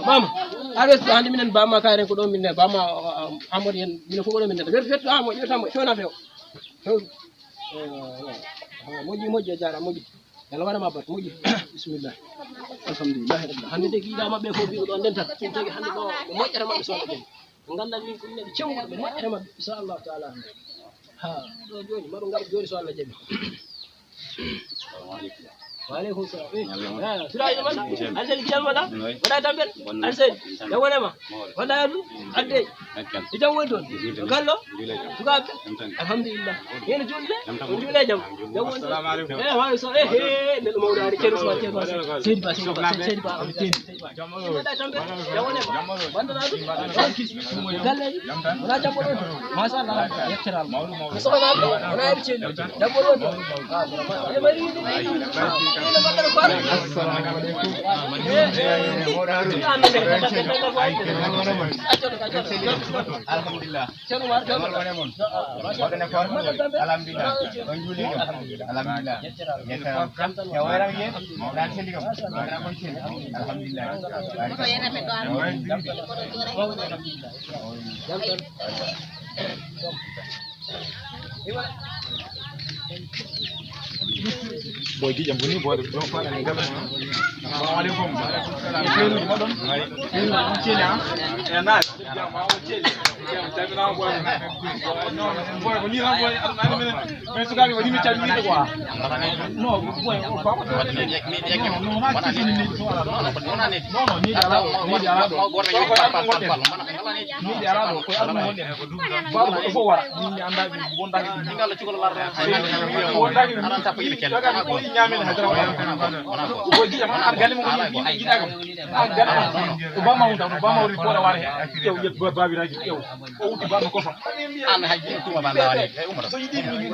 mama ares hande minen bamma kare ko do minne bamma amori en minen ko do minne fet amo yotamo fewna few moji jara moji yalla wana mabat moji bismillah alhamdulillah hande de giida mabbe ko bi do denta tin tagi hande do mojjere mabbe so ko gandal min ko ne cewdo be mojjere mabbe inshallah taala ha do joni maro ngar joni so Allah jabi Waalaikum salam. Sudah ya mana? Asal kian mana? Pada tampil. Asal. Yang mana mah? Pada itu ada. Itu wudhu. Kalau juga alhamdulillah. Ini julai. Julai jam. Assalamualaikum. Waalaikumsalam. Ini mau dari cerus macam apa? Sini pak. Pada tampil. Yang mana mah? Bandar itu. Kalau raja pun masalah. Ya ceral. Masalah apa? Orang air cendol. Dapur itu. Ya beri ini. Alhamdulillah. Boy di jam ini boy do fa na ngam assalamualaikum kelu di modon kelu cenya na jam ma o cenya jam tabi na boy boy ko ni na boy na men men suka ko ni mi tabi ni quoi no boy ko ko ni no na ci ni so ala no ni dara do ko ni dara do ko arno wonde ba ko fo wara ni anda bi bonda ni ngala ci ko la bonda ni anan tap yi kel ñaamel hadra ko gi am argale mo ni gidagam argale obama wuri ko la wara yow yet babi raji yow o wuti ba ko so an haji tuma ba la wale umar so yidi mi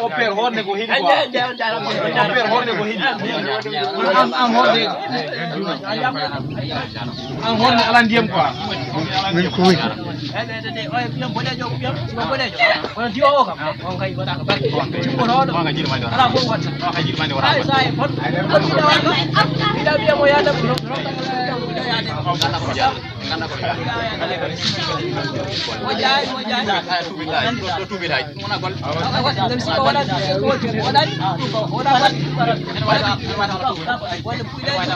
opère horne ko hidi opère horne ko hidi am horne am horne ala ndiyam quoi min ko wi oy biam bodejo biam no bodejo on diwo o kam on kay wada ko barke ci mo rodo ma nga jiri mani ala ko wat ma nga jiri mani wara ay say fot ida biam mo yada ko Wala